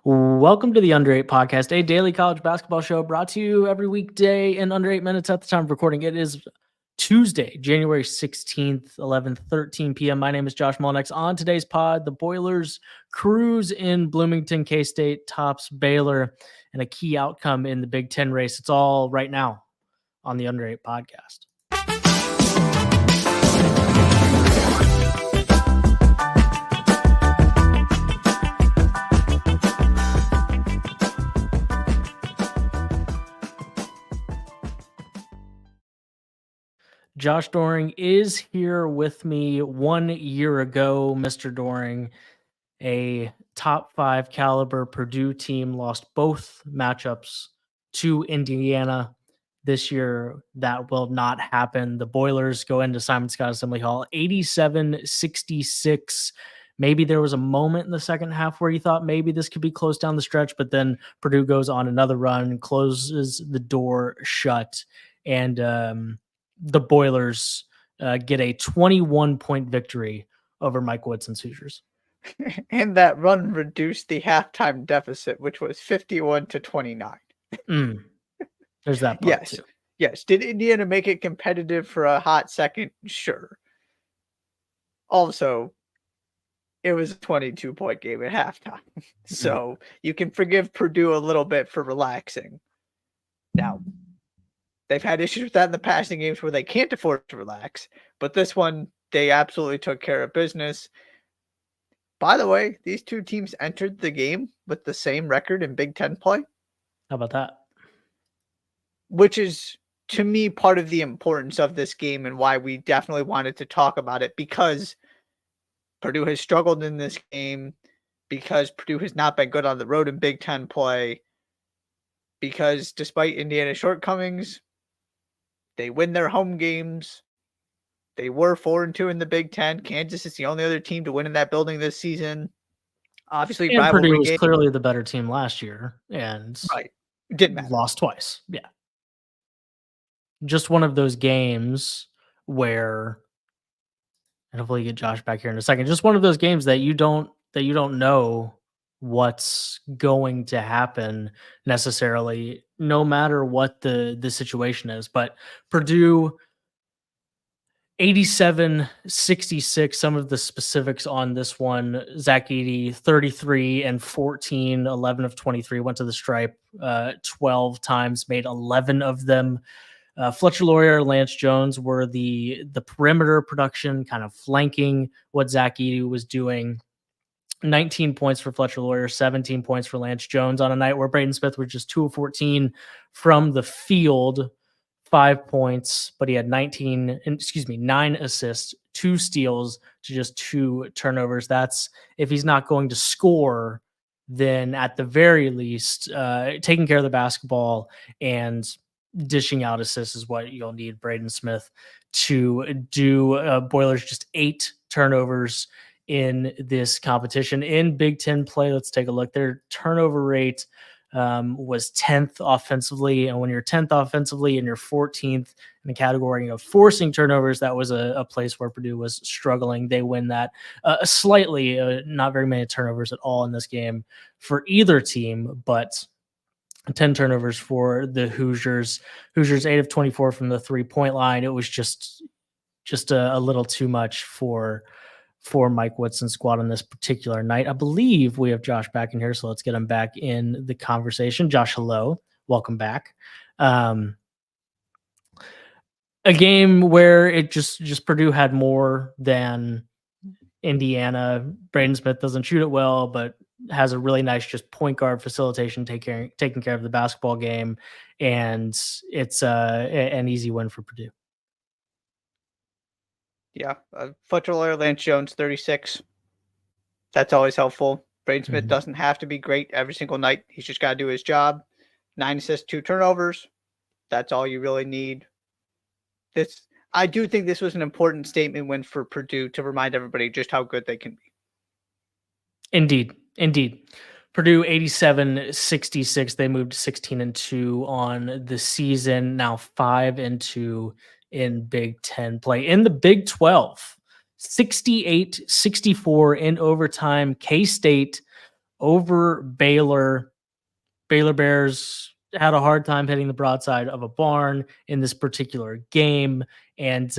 Welcome to the Under 8 Podcast, a daily college basketball show brought to you every weekday in under 8 minutes at the time of recording. It is Tuesday, January 16th, 11:13 p.m. My name is Josh Mullenix. On today's pod, the Boilers cruise in Bloomington. K-State tops Baylor, and a key outcome in the Big Ten race. It's all right now on the Under 8 Podcast. Josh Doering is here with me 1 year ago. Mr. Doering, a top 5 caliber Purdue team, lost both matchups to Indiana. This year, that will not happen. The Boilers go into Simon Scott Assembly Hall 87-66. Maybe there was a moment in the second half where you thought maybe this could be close down the stretch, but then Purdue goes on another run, closes the door shut, and the Boilers get a 21-point victory over Mike Woodson's Hoosiers. And that run reduced the halftime deficit, which was 51-29. There's that part too. Yes. Did Indiana make it competitive for a hot second? Sure. Also, it was a 22-point game at halftime. So you can forgive Purdue a little bit for relaxing. Now, they've had issues with that in the passing games where they can't afford to relax. But this one, they absolutely took care of business. By the way, these two teams entered the game with the same record in Big Ten play. How about that? Which is, to me, part of the importance of this game and why we definitely wanted to talk about it, because Purdue has struggled in this game, because Purdue has not been good on the road in Big Ten play, because despite Indiana's shortcomings, they win their home games. They were 4-2 in the Big Ten. Kansas is the only other team to win in that building this season. Obviously, and Purdue was clearly the better team last year, and didn't matter. Lost twice. Yeah, just one of those games where, and hopefully you get Josh back here in a second. Just one of those games that you don't know what's going to happen necessarily, no matter what the situation is. But Purdue 87-66. Some of the specifics on this one: Zach Edey 33 and 14, 11 of 23, went to the stripe 12 times, made 11 of them. Fletcher Loyer, Lance Jones were the perimeter production, kind of flanking what Zach Edey was doing. 19 points for Fletcher Loyer, 17 points for Lance Jones on a night where Braden Smith was just 2 of 14 from the field. 5 points, but he had 9 assists, 2 steals to just 2 turnovers. That's, if he's not going to score, then at the very least, taking care of the basketball and dishing out assists is what you'll need Braden Smith to do. Boilers just 8 turnovers in this competition. In Big Ten play, let's take a look. Their turnover rate was 10th offensively, and when you're 10th offensively and you're 14th in the category of forcing turnovers, that was a place where Purdue was struggling. They win that slightly, not very many turnovers at all in this game for either team, but 10 turnovers for the Hoosiers. 8 of 24 from the 3-point line. It was just a little too much for Mike Woodson's squad on this particular night. I believe we have Josh back in here, so let's get him back in the conversation. Josh, hello. Welcome back. A game where it just Purdue had more than Indiana. Braden Smith doesn't shoot it well, but has a really nice just point guard facilitation, taking care of the basketball game, and it's an easy win for Purdue. Yeah, Fletcher Loyer, Lance Jones, 36. That's always helpful. Braden Smith doesn't have to be great every single night. He's just got to do his job. 9 assists, 2 turnovers. That's all you really need. I do think this was an important statement win for Purdue to remind everybody just how good they can be. Indeed. Purdue 87-66. They moved 16-2 on the season. Now 5-2 in Big Ten play. In the Big 12, 68-64 in overtime. K-State over Baylor. Baylor Bears had a hard time hitting the broadside of a barn in this particular game and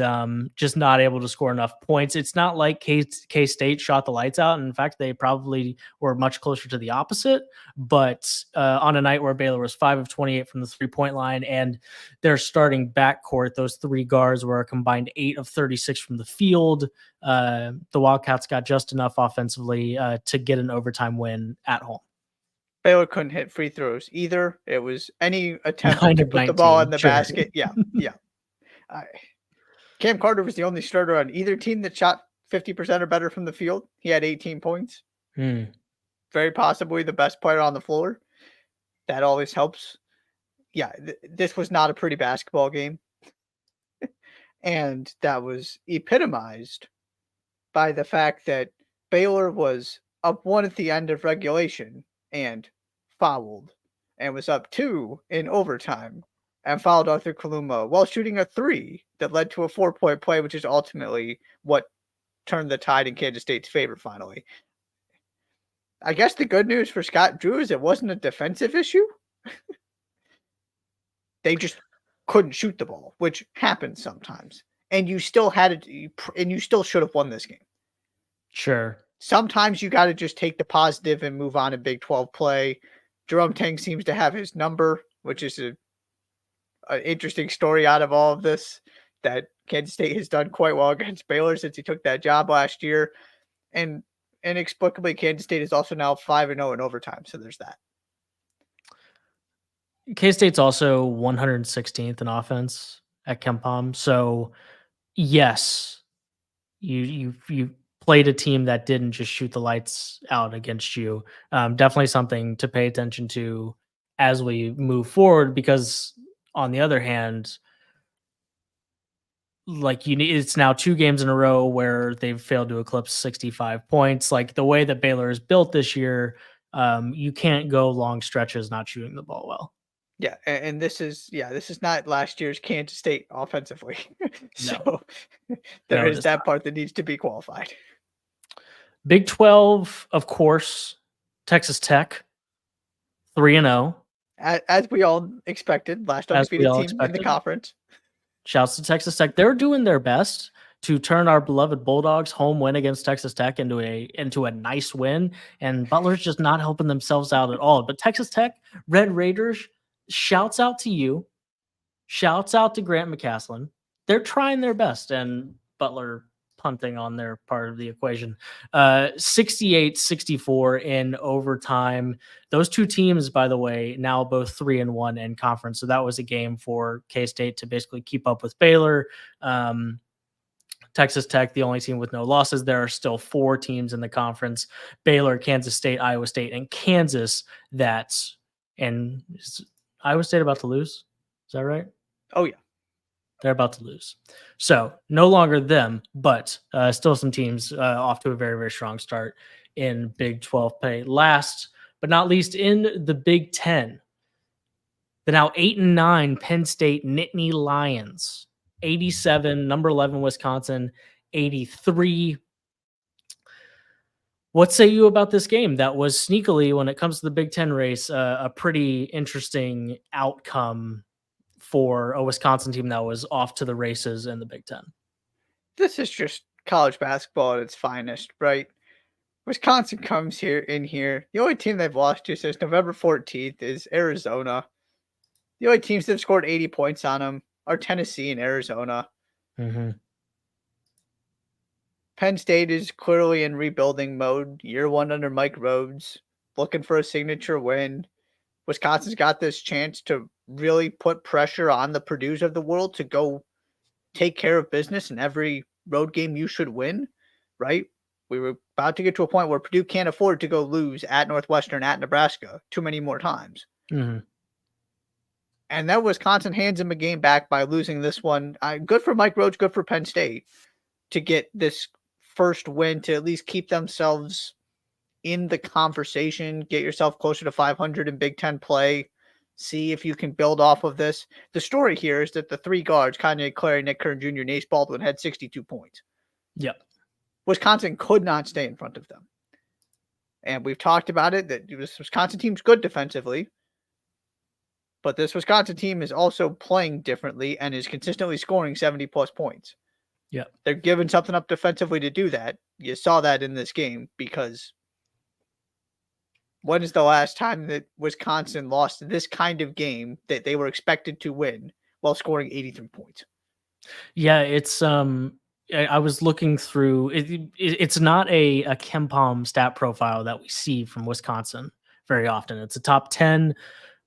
just not able to score enough points. It's not like K-State shot the lights out. In fact, they probably were much closer to the opposite. But on a night where Baylor was 5 of 28 from the three-point line and their starting backcourt, those three guards were a combined 8 of 36 from the field. The Wildcats got just enough offensively to get an overtime win at home. Baylor couldn't hit free throws either. It was any attempt 9 to of put the ball 19, in the sure. basket. Yeah. Cam Carter was the only starter on either team that shot 50% or better from the field. He had 18 points. Very possibly the best player on the floor. That always helps. Yeah, this was not a pretty basketball game. And that was epitomized by the fact that Baylor was up 1 at the end of regulation and fouled, and was up 2 in overtime and fouled Arthur Kaluma while shooting a 3 that led to a 4-point play, which is ultimately what turned the tide in Kansas State's favor finally. I guess the good news for Scott Drew is it wasn't a defensive issue. They just couldn't shoot the ball, which happens sometimes. And you still had it, and you still should have won this game. Sure. Sometimes you got to just take the positive and move on in Big 12 play. Jerome Tang seems to have his number, which is an interesting story out of all of this, that Kansas State has done quite well against Baylor since he took that job last year. And inexplicably, Kansas State is also now 5-0 in overtime. So there's that. K-State's also 116th in offense at KenPom. So yes, you played a team that didn't just shoot the lights out against you. Definitely something to pay attention to as we move forward, because on the other hand, like it's now 2 games in a row where they've failed to eclipse 65 points. Like the way that Baylor is built this year, you can't go long stretches not shooting the ball well. Yeah, and this is not last year's Kansas State offensively. So there is that part that needs to be qualified. Big 12, of course, Texas Tech, 3-0. As we all expected, last undefeated team in the conference. Shouts to Texas Tech. They're doing their best to turn our beloved Bulldogs' home win against Texas Tech into a nice win, and Butler's just not helping themselves out at all. But Texas Tech, Red Raiders, shouts out to you. Shouts out to Grant McCaslin. They're trying their best, and Butler punting on their part of the equation. 68-64 in overtime. Those two teams, by the way, now both 3-1 in conference. So that was a game for K-State to basically keep up with Baylor. Texas Tech, the only team with no losses. There are still 4 teams in the conference: Baylor, Kansas State, Iowa State, and Kansas. And is Iowa State about to lose? Is that right? Oh, yeah. They're about to lose. So no longer them, but still some teams off to a very, very strong start in Big 12 play. Last but not least, in the Big 10, the now 8-9 Penn State Nittany Lions, 87, number 11 Wisconsin, 83. What say you about this game? That was sneakily, when it comes to the Big 10 race, a pretty interesting outcome for a Wisconsin team that was off to the races in the Big 10. This is just college basketball at its finest, right? Wisconsin comes in here. The only team they've lost to since November 14th is Arizona. The only teams that have scored 80 points on them are Tennessee and Arizona. Mm-hmm. Penn State is clearly in rebuilding mode. Year 1 under Mike Rhodes, looking for a signature win. Wisconsin's got this chance to really put pressure on the Purdues of the world to go take care of business in every road game you should win, right? We were about to get to a point where Purdue can't afford to go lose at Northwestern, at Nebraska too many more times. Mm-hmm. And then Wisconsin hands him a game back by losing this one. Good for Mike Rhodes, good for Penn State to get this first win to at least keep themselves in the conversation, get yourself closer to 500 in Big Ten play, see if you can build off of this. The story here is that the 3 guards, Kanye Clary, Nick Kern Jr., and Ace Baldwin, had 62 points. Yep. Wisconsin could not stay in front of them. And we've talked about it, that this Wisconsin team's good defensively, but this Wisconsin team is also playing differently and is consistently scoring 70-plus points. Yeah. They're giving something up defensively to do that. You saw that in this game, because when is the last time that Wisconsin lost this kind of game that they were expected to win while scoring 83 points? Yeah, it's I was looking through it's not a KenPom stat profile that we see from Wisconsin very often. It's a top 10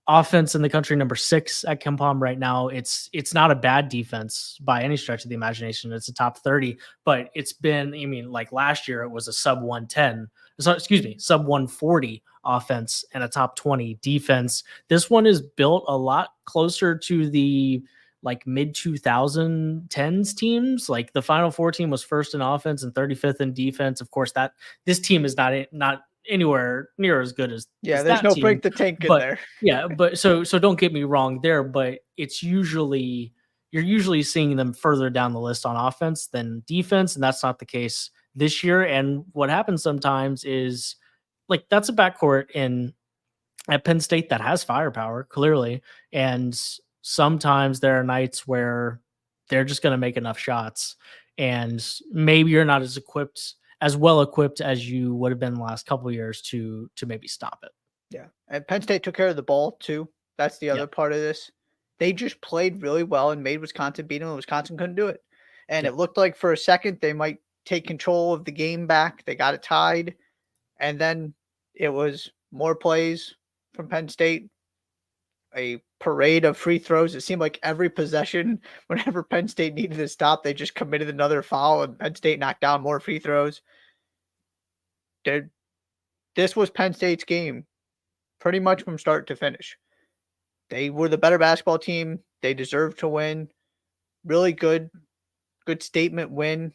offense in the country, number 6 at KenPom right now. It's not a bad defense by any stretch of the imagination. It's a top 30, but it's been, I mean, like last year it was a sub 110, so excuse me, sub 140 offense and a top 20 defense. This one is built a lot closer to the like mid 2010s teams. Like the Final Four team was first in offense and 35th in defense. Of course, that this team is not anywhere near as good as there's no team. break the tank in But there. yeah, but so don't get me wrong there, but it's usually you're usually seeing them further down the list on offense than defense, and that's not the case this year. And what happens sometimes is like that's a backcourt in at Penn State that has firepower, clearly. And sometimes there are nights where they're just going to make enough shots. And maybe you're not as well equipped as you would have been the last couple of years to maybe stop it. Yeah. And Penn State took care of the ball too. That's the other part of this. They just played really well and made Wisconsin beat them, and Wisconsin couldn't do it. And it looked like for a second they might take control of the game back. They got it tied. And then it was more plays from Penn State, a parade of free throws. It seemed like every possession, whenever Penn State needed to stop, they just committed another foul, and Penn State knocked down more free throws. This was Penn State's game pretty much from start to finish. They were the better basketball team. They deserved to win. Really good statement win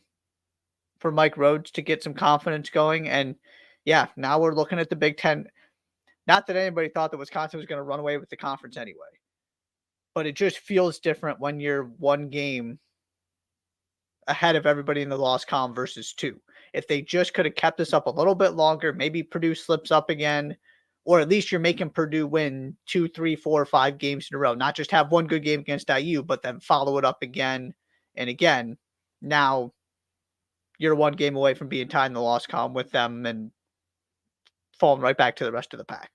for Mike Rhodes to get some confidence going. And yeah, now we're looking at the Big Ten. Not that anybody thought that Wisconsin was going to run away with the conference anyway, but it just feels different when you're one game ahead of everybody in the loss column versus 2. If they just could have kept this up a little bit longer, maybe Purdue slips up again, or at least you're making Purdue win 2, 3, 4, 5 games in a row, not just have one good game against IU, but then follow it up again and again. Now you're one game away from being tied in the loss column with them and falling right back to the rest of the pack.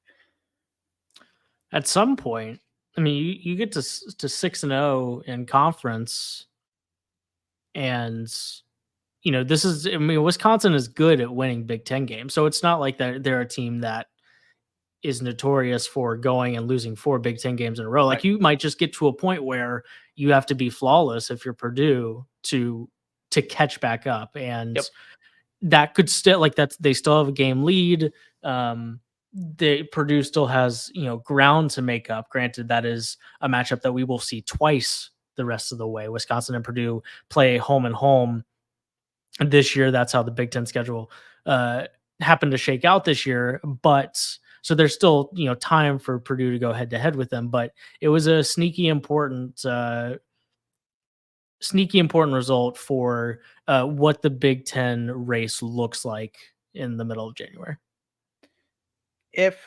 At some point, I mean, you get to 6-0 in conference, and this is, I mean, Wisconsin is good at winning Big Ten games, so it's not like they're a team that is notorious for going and losing 4 Big Ten games in a row. Like Right. you might just get to a point where you have to be flawless if you're Purdue to catch back up, and that could still they still have a game lead. Purdue still has ground to make up. Granted, that is a matchup that we will see twice the rest of the way. Wisconsin and Purdue play home and home this year. That's how the Big Ten schedule happened to shake out this year. But so there's still time for Purdue to go head to head with them. But it was a sneaky important result for what the Big Ten race looks like in the middle of January. If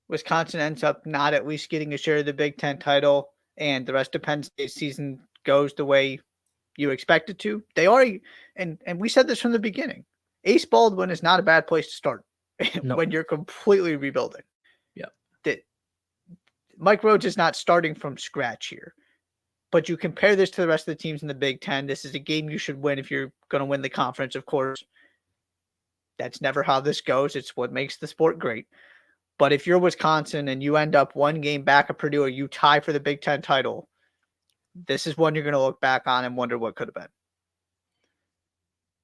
Wisconsin ends up not at least getting a share of the Big Ten title and the rest of Penn State's season goes the way you expect it to, they already, and we said this from the beginning, Ace Baldwin is not a bad place to start when you're completely rebuilding. Yeah. That Mike Rhodes is not starting from scratch here. But you compare this to the rest of the teams in the Big Ten, this is a game you should win if you're going to win the conference, of course. That's never how this goes. It's what makes the sport great. But if you're Wisconsin and you end up one game back at Purdue or you tie for the Big Ten title, this is one you're going to look back on and wonder what could have been.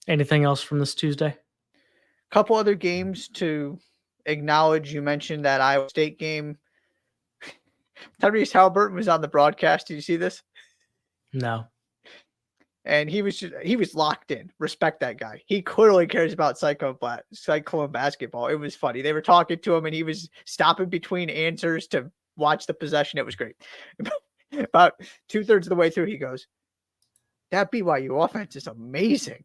Anything else from this Tuesday? A couple other games to acknowledge. You mentioned that Iowa State game. Tyrese Halliburton was on the broadcast. Did you see this? No. And he was locked in. Respect that guy. He clearly cares about Cyclone basketball. It was funny. They were talking to him and he was stopping between answers to watch the possession. It was great. About 2/3 of the way through, he goes, "That BYU offense is amazing."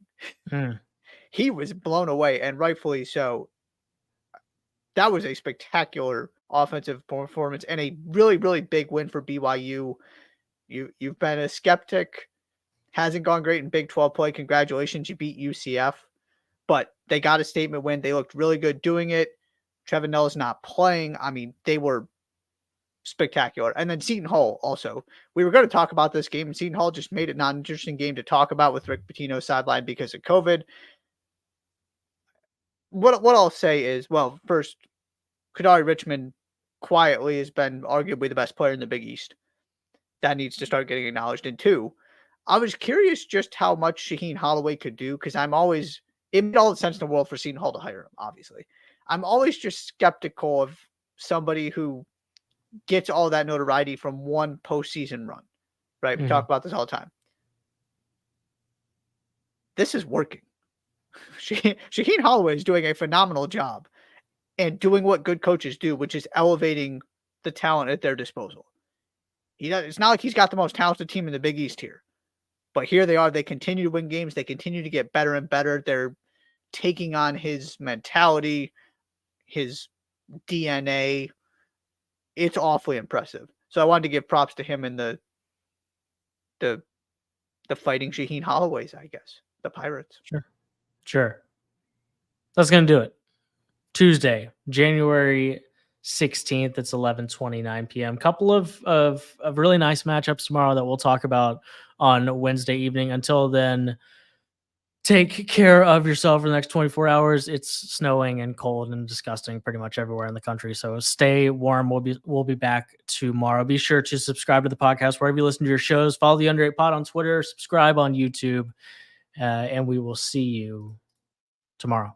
He was blown away, and rightfully so. that was a spectacular offensive performance and a really, really big win for BYU. You've been a skeptic, hasn't gone great in Big 12 play. Congratulations, you beat UCF, but they got a statement win. They looked really good doing it. Trevin Nella's not playing. I mean, they were spectacular. And then Seton Hall also. We were going to talk about this game, and Seton Hall just made it not an interesting game to talk about with Rick Pitino sidelined because of COVID. What I'll say is, well, first, Kadari Richmond quietly has been arguably the best player in the Big East. That needs to start getting acknowledged. And two, I was curious just how much Shaheen Holloway could do, because it made all the sense in the world for Seton Hall to hire him, obviously. I'm always just skeptical of somebody who gets all that notoriety from one postseason run, right? We talk about this all the time. This is working. Shaheen Holloway is doing a phenomenal job and doing what good coaches do, which is elevating the talent at their disposal. It's not like he's got the most talented team in the Big East here, but here they are. They continue to win games. They continue to get better and better. They're taking on his mentality, his DNA. It's awfully impressive. So I wanted to give props to him and the fighting Shaheen Holloways, I guess, the Pirates. Sure. That's going to do it. Tuesday, January 16th. It's 11:29 p.m. Couple of really nice matchups tomorrow that we'll talk about on Wednesday evening. Until then, take care of yourself for the next 24 hours. It's snowing and cold and disgusting pretty much everywhere in the country. So stay warm. We'll be back tomorrow. Be sure to subscribe to the podcast wherever you listen to your shows. Follow the Under 8 Pod on Twitter. Subscribe on YouTube. And we will see you tomorrow.